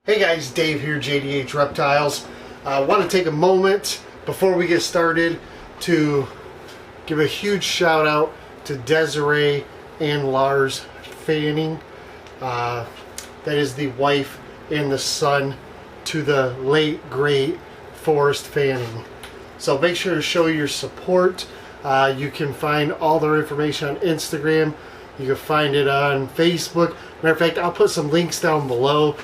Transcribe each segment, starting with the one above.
Hey guys, Dave here, JDH Reptiles. I want to take a moment before we get started to give a huge shout out to Desiree and Lars Fanning. That is the wife and the son to the late, great Forrest Fanning. So make sure to show your support. You can find all their information on Instagram. You can find it on Facebook. Matter of fact, I'll put some links down below.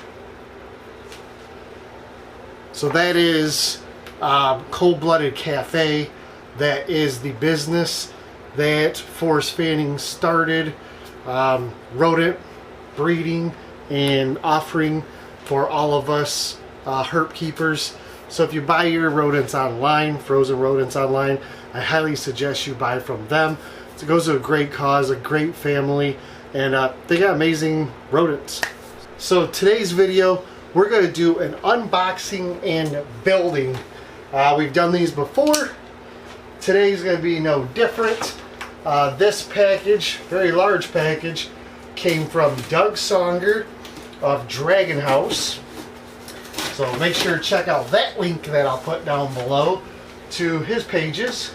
So that is Cold-Blooded Cafe. That is the business that Forrest Fanning started, rodent breeding and offering for all of us herp keepers. So if you buy your rodents online, frozen rodents online, I highly suggest you buy from them. It goes to a great cause, a great family, and they got amazing rodents. So today's video, we're going to do an unboxing and building. We've done these before. Today's going to be no different. This package, very large package, came from Doug Songer of Dragonhaus. So make sure to check out that link that I'll put down below to his pages.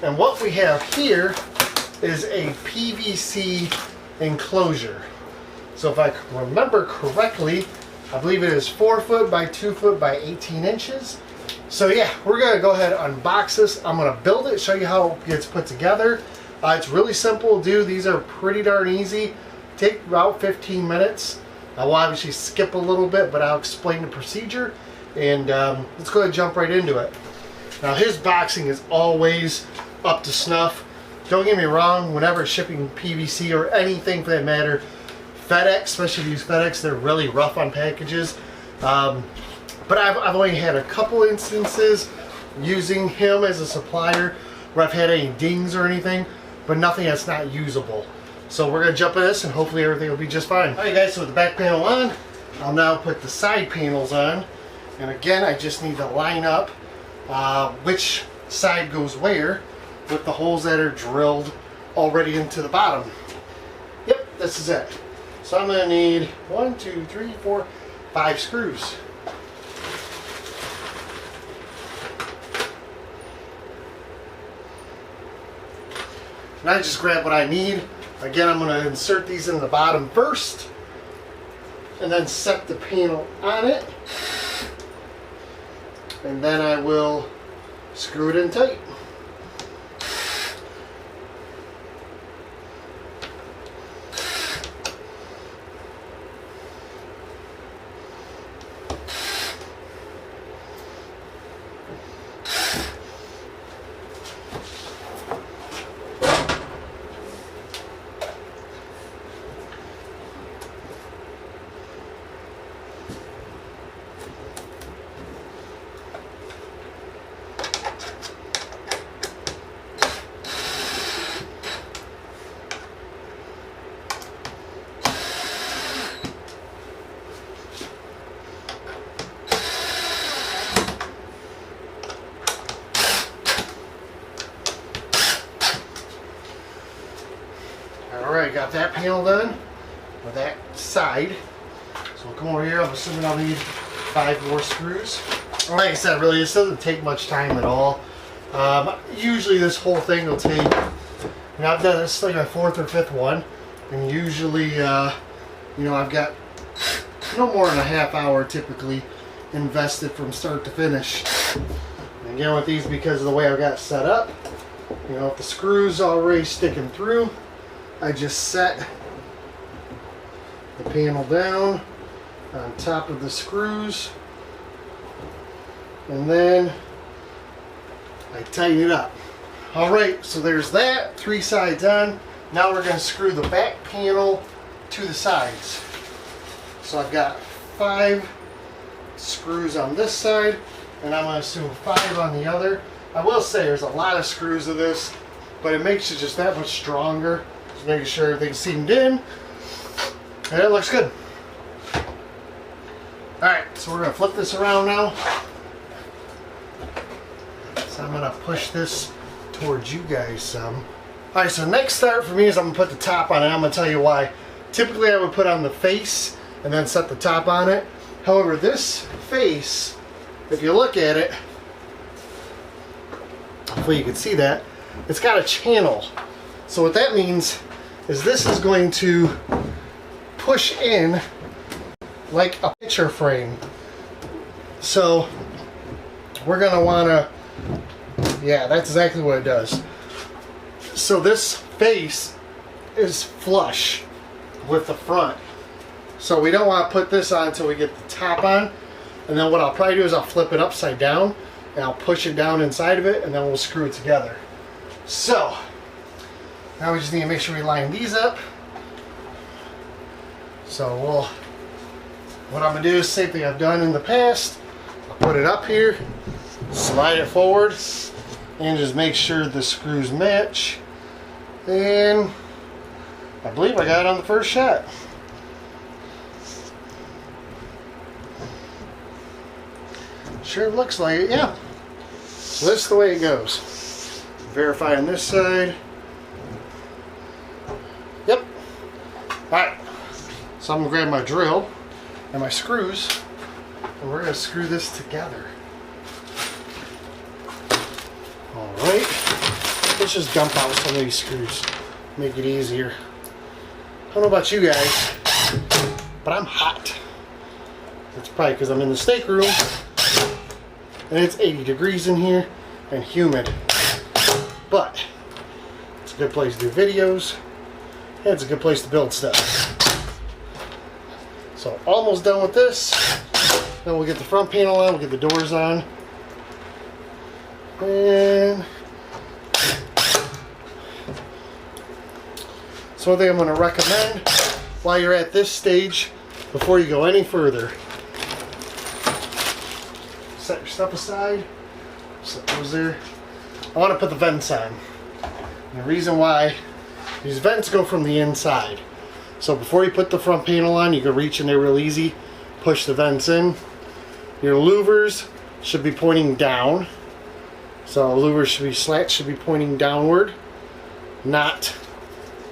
And what we have here is a PVC enclosure. So if I remember correctly, I believe it is 4 foot by 2 foot by 18 inches. So yeah, we're gonna go ahead and unbox this. I'm gonna build it, show you how it gets put together. It's really simple to do. These are pretty darn easy. Take about 15 minutes. I will obviously skip a little bit, but I'll explain the procedure. And let's go ahead and jump right into it. Now his boxing is always up to snuff. Don't get me wrong, whenever shipping PVC or anything for that matter, FedEx, especially if you use FedEx, they're really rough on packages. But I've only had a couple instances using him as a supplier where I've had any dings or anything, but nothing that's not usable. So we're going to jump in this and hopefully everything will be just fine. Alright guys, so with the back panel on, I'll now put the side panels on. And again, I just need to line up which side goes where with the holes that are drilled already into the bottom. Yep, this is it. So I'm going to need 1, 2, 3, 4, 5 screws. And I just grab what I need. Again, I'm going to insert these in the bottom first and then set the panel on it. And then I will screw it in tight. Alright, got that panel done with that side. So we'll come over here. I'm assuming I'll need 5 more screws. Like I said, really, this doesn't take much time at all. Usually this whole thing will take, I've done this like my 4th or 5th one, and usually, I've got no more than a half hour typically invested from start to finish. And again, with these, because of the way I've got it set up, if the screws already sticking through, I just set the panel down on top of the screws and then I tighten it up. Alright, so there's that, 3 sides on. Now we're going to screw the back panel to the sides. So I've got 5 screws on this side and I'm going to assume 5 on the other. I will say there's a lot of screws of this, but it makes it just that much stronger. Just making sure everything's seamed in, and it looks good. Alright, so we're going to flip this around now. So I'm going to push this towards you guys some. Alright, so next start for me is I'm going to put the top on it. I'm going to tell you why. Typically I would put on the face and then set the top on it. However, this face, if you look at it, hopefully you can see that, it's got a channel. So what that means is this is going to push in like a picture frame. So we're going to want to, yeah, that's exactly what it does. So this face is flush with the front. So we don't want to put this on until we get the top on. And then what I'll probably do is I'll flip it upside down and I'll push it down inside of it, and then we'll screw it together. So now we just need to make sure we line these up. So what I'm going to do is the same thing I've done in the past. I'll put it up here, slide it forward, and just make sure the screws match. And I believe I got it on the first shot. Sure looks like it, yeah. So this is the way it goes. Verifying this side. Yep. Alright. So I'm going to grab my drill and my screws, and we're going to screw this together. Alright. Let's just dump out some of these screws. Make it easier. I don't know about you guys, but I'm hot. It's probably because I'm in the steak room and it's 80 degrees in here and humid. But it's a good place to do videos, and it's a good place to build stuff. So almost done with this. Then we'll get the front panel on, we'll get the doors on. And so one thing I'm going to recommend while you're at this stage, before you go any further, set your stuff aside, set those there. I want to put the vents on. And the reason why, these vents go from the inside. So before you put the front panel on, you can reach in there real easy, push the vents in. Your louvers should be pointing down. So louvers should be slats, should be pointing downward, not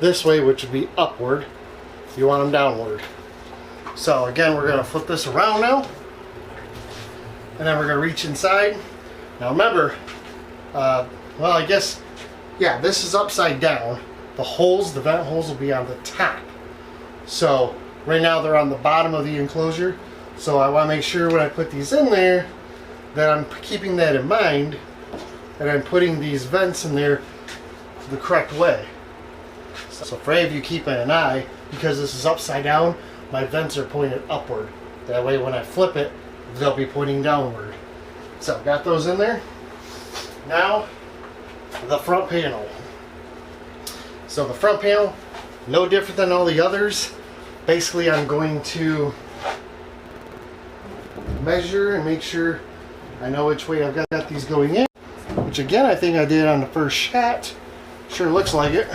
this way, which would be upward. You want them downward. So again, we're going to flip this around now, and then we're going to reach inside. Now remember, well, I guess, yeah, this is upside down. The holes, the vent holes, will be on the top. So right now they're on the bottom of the enclosure. So I want to make sure when I put these in there that I'm keeping that in mind, and I'm putting these vents in there the correct way. So for any of you keeping an eye, because this is upside down, my vents are pointed upward. That way when I flip it, they'll be pointing downward. So got those in there. Now the front panel. So the front panel, no different than all the others. Basically I'm going to measure and make sure I know which way I've got these going in. Which again, I think I did on the first shot. Sure looks like it.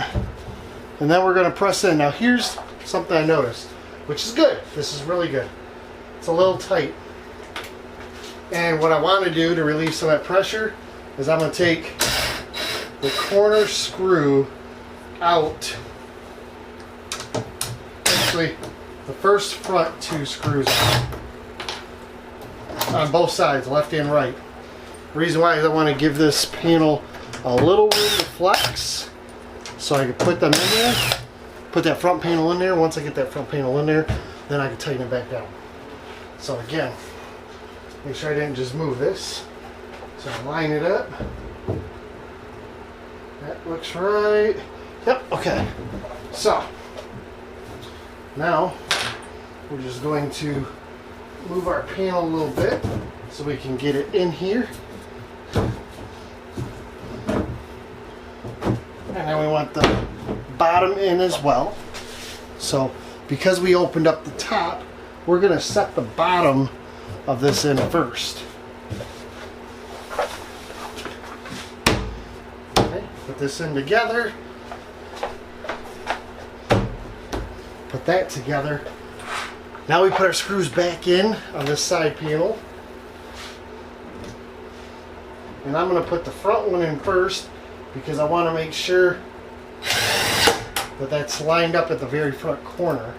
And then we're going to press in. Now here's something I noticed, which is good. This is really good. It's a little tight. And what I want to do to relieve some of that pressure is I'm going to take the corner screw out. Actually, the first front two screws out. On both sides, left and right. The reason why is I want to give this panel a little room to flex, so I can put them in there, put that front panel in there. Once I get that front panel in there, then I can tighten it back down. So again, make sure I didn't just move this. So I line it up. That looks right. Yep, okay. So now we're just going to move our panel a little bit so we can get it in here. And then we want the bottom in as well. So because we opened up the top, we're going to set the bottom of this in first. Okay, put this in together. Put that together. Now we put our screws back in on this side panel. And I'm going to put the front one in first because I want to make sure that that's lined up at the very front corner.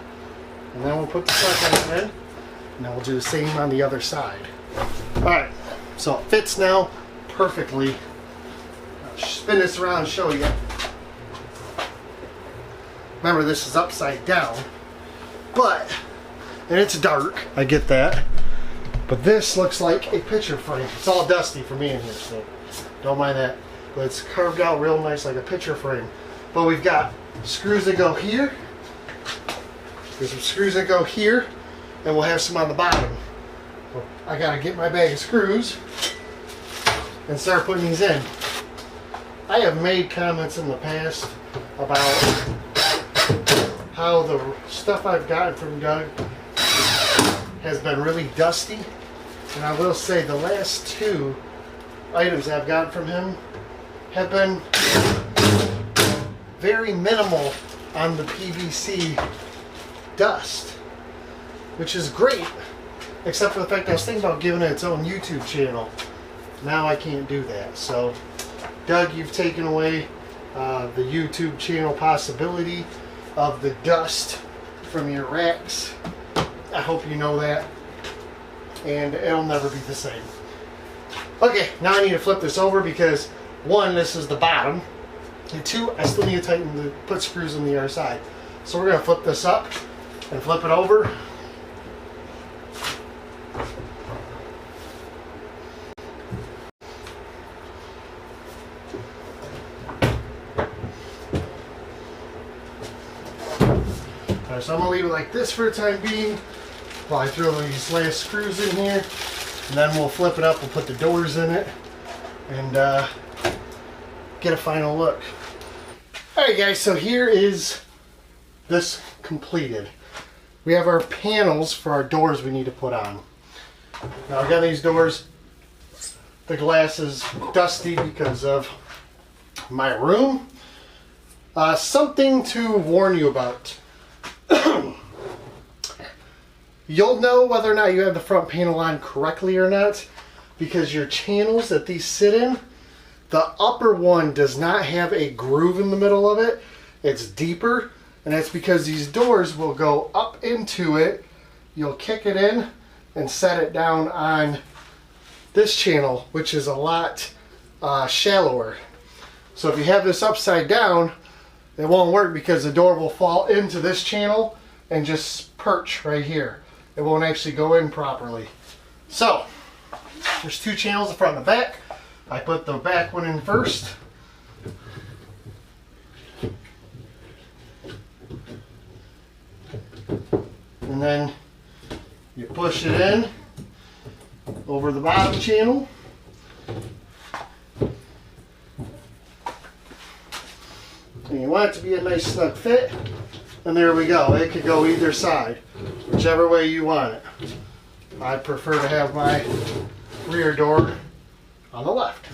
And then we'll put the second one in. And then we'll do the same on the other side. Alright, so it fits now perfectly. I'll spin this around and show you. Remember, this is upside down, and it's dark, I get that, but this looks like a picture frame. It's all dusty for me in here, so don't mind that. But it's carved out real nice like a picture frame. But we've got screws that go here, there's some screws that go here, and we'll have some on the bottom. Well, I gotta get my bag of screws and start putting these in. I have made comments in the past about how the stuff I've gotten from Doug has been really dusty, and I will say the last two items I've gotten from him have been very minimal on the PVC dust, which is great, except for the fact I was thinking about giving it its own YouTube channel. Now I can't do that. So Doug, you've taken away the YouTube channel possibility of the dust from your racks. I hope you know that, and it'll never be the same. Okay, now I need to flip this over because one, this is the bottom, and two, I still need to put screws on the other side. So we're gonna flip this up and flip it over. So I'm going to leave it like this for the time being while I throw these last screws in here, and then we'll flip it up, we'll put the doors in it, and get a final look. Alright guys, so here is this completed. We have our panels for our doors we need to put on. Now I've got these doors, the glass is dusty because of my room. Something to warn you about. You'll know whether or not you have the front panel on correctly or not because your channels that these sit in, the upper one does not have a groove in the middle of it. It's deeper, and that's because these doors will go up into it. You'll kick it in and set it down on this channel, which is a lot shallower. So if you have this upside down, it won't work because the door will fall into this channel and just perch right here. It won't actually go in properly. So, there's two channels, the front and the back. I put the back one in first. And then you push it in over the bottom channel. And you want it to be a nice snug fit, and there we go. It could go either side, whichever way you want it. I prefer to have my rear door on the left.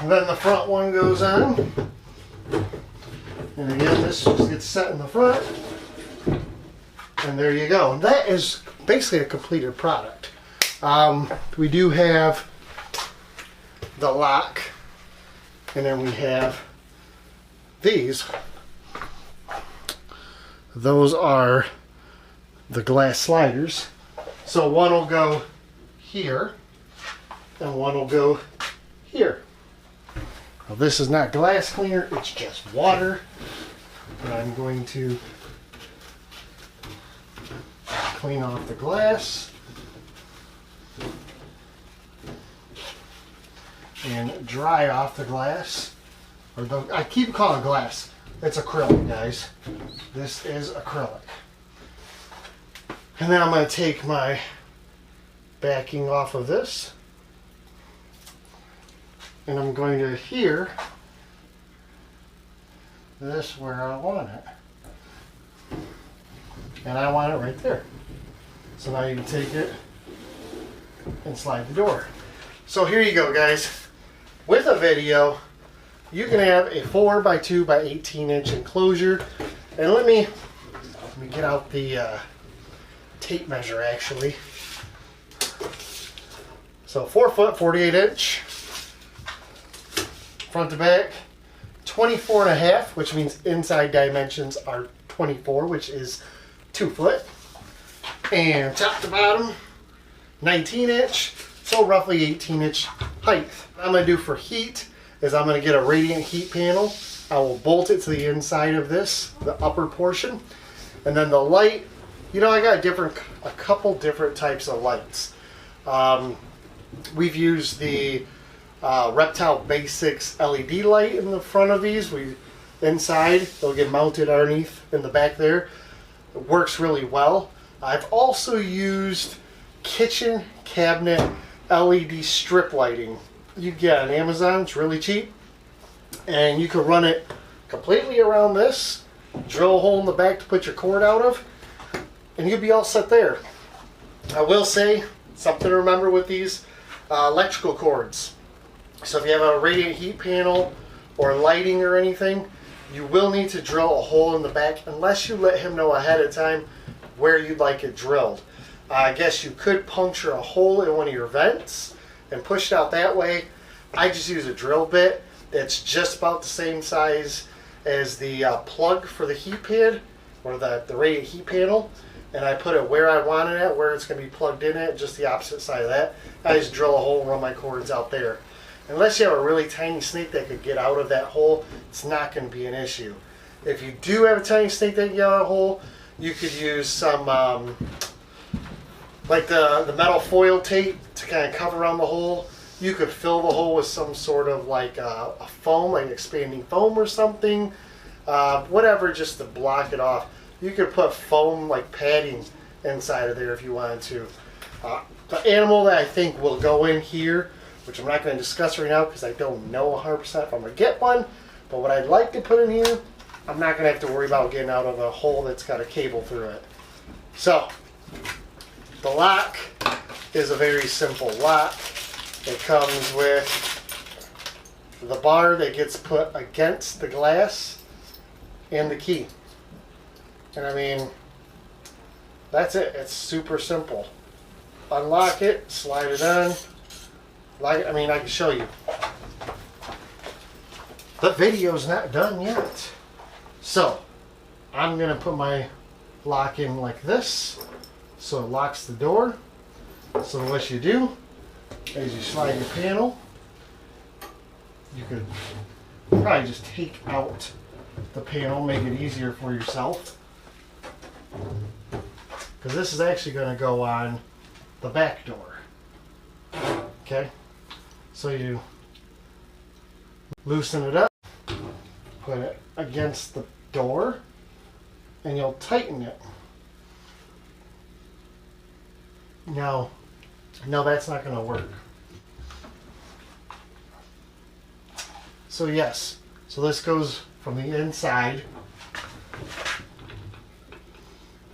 And then the front one goes on, and again this just gets set in the front, and there you go. And that is basically a completed product. We do have the lock, and then we have these. Those are the glass sliders. So one will go here and one will go here. Now this is not glass cleaner, it's just water. And I'm going to clean off the glass and dry off the glass. I keep calling it glass. It's acrylic, guys. This is acrylic. And then I'm going to take my backing off of this, and I'm going to adhere this where I want it. And I want it right there. So now you can take it and slide the door. So here you go, guys. With a video, you can have a 4x2 by 18 inch enclosure. And let me get out the tape measure actually. So 4 foot 48 inch front to back, 24 and a half, which means inside dimensions are 24, which is 2 foot. And top to bottom, 19-inch, so roughly 18-inch height. What I'm going to do for heat is I'm going to get a radiant heat panel. I will bolt it to the inside of this, the upper portion. And then the light, you know, I got a couple different types of lights. We've used the Reptile Basics LED light in the front of these. Inside, they'll get mounted underneath in the back there. It works really well. I've also used kitchen cabinet LED strip lighting. You get on Amazon, it's really cheap. And you can run it completely around this, drill a hole in the back to put your cord out of, and you'll be all set there. I will say, something to remember with these electrical cords. So if you have a radiant heat panel or lighting or anything, you will need to drill a hole in the back unless you let him know ahead of time where you'd like it drilled. I guess you could puncture a hole in one of your vents and push it out that way. I just use a drill bit that's just about the same size as the plug for the heat pad or the radiant heat panel, and I put it where I want it at, where it's going to be plugged in at, just the opposite side of that. I just drill a hole and run my cords out there. Unless you have a really tiny snake that could get out of that hole, it's not going to be an issue. If you do have a tiny snake that can get out of a hole, you could use some like the metal foil tape to kind of cover around the hole. You could fill the hole with some sort of like a foam, like expanding foam or something, whatever, just to block it off. You could put foam like padding inside of there if you wanted to. The animal that I think will go in here, which I'm not going to discuss right now because I don't know 100% if I'm going to get one, but what I'd like to put in here, I'm not going to have to worry about getting out of a hole that's got a cable through it. So, the lock is a very simple lock. It comes with the bar that gets put against the glass and the key. And I mean, that's it. It's super simple. Unlock it, slide it on. I can show you. The video's not done yet. So, I'm going to put my lock in like this, so it locks the door. So what you do is you slide your panel. You could probably just take out the panel, make it easier for yourself. Because this is actually going to go on the back door. Okay? So you loosen it up, put it against the door, and you'll tighten it. No, that's not going to work. So yes, so this goes from the inside,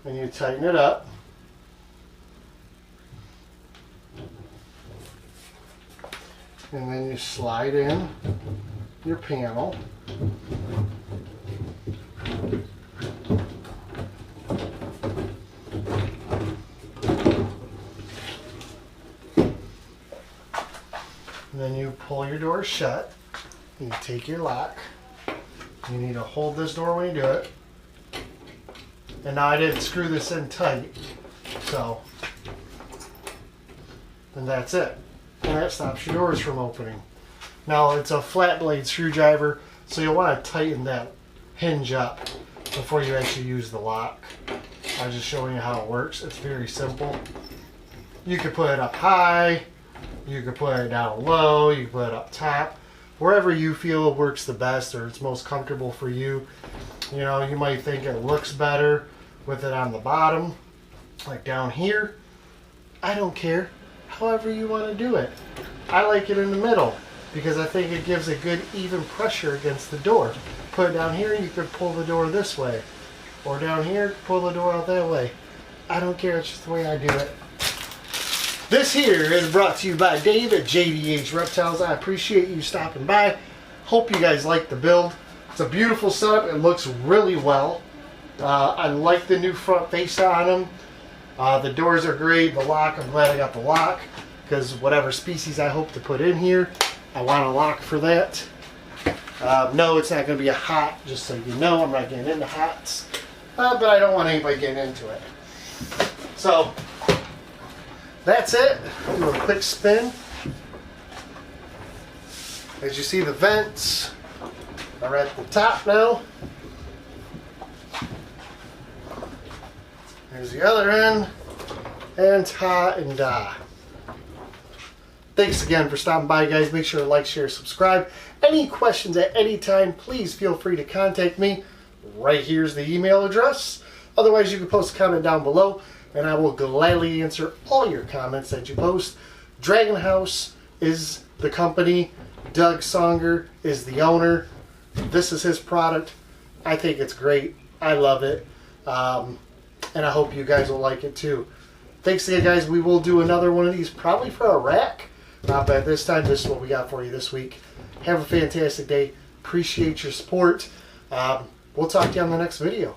and you tighten it up. And then you slide in your panel. And then you pull your door shut. You take your lock. You need to hold this door when you do it. And now I didn't screw this in tight, so, and that's it. And that stops your doors from opening. Now it's a flat blade screwdriver, so you'll want to tighten that hinge up before you actually use the lock. I'm just showing you how it works. It's very simple. You can put it up high, you can put it down low, you can put it up top. Wherever you feel works the best or it's most comfortable for you. You know, you might think it looks better with it on the bottom, like down here. I don't care. However you want to do it. I like it in the middle because I think it gives a good even pressure against the door. Put it down here, you could pull the door this way. Or down here, pull the door out that way. I don't care, it's just the way I do it. This here is brought to you by Dave at JDH Reptiles. I appreciate you stopping by. Hope you guys like the build. It's a beautiful setup. It looks really well. I like the new front face on them. The doors are great. The lock, I'm glad I got the lock because whatever species I hope to put in here, I want a lock for that. No, it's not going to be a hot, just so you know. I'm not getting into hots, but I don't want anybody getting into it. So that's it. Do a quick spin. As you see, the vents are at the top now. There's the other end, and ta and da. Thanks again for stopping by, guys. Make sure to like, share, subscribe. Any questions at any time, please feel free to contact me. Right here's the email address. Otherwise, you can post a comment down below, and I will gladly answer all your comments that you post. Dragonhaus is the company. Doug Songer is the owner. This is his product. I think it's great. I love it. And I hope you guys will like it too. Thanks again, guys. We will do another one of these probably for a rack. But this time, this is what we got for you this week. Have a fantastic day. Appreciate your support. We'll talk to you on the next video.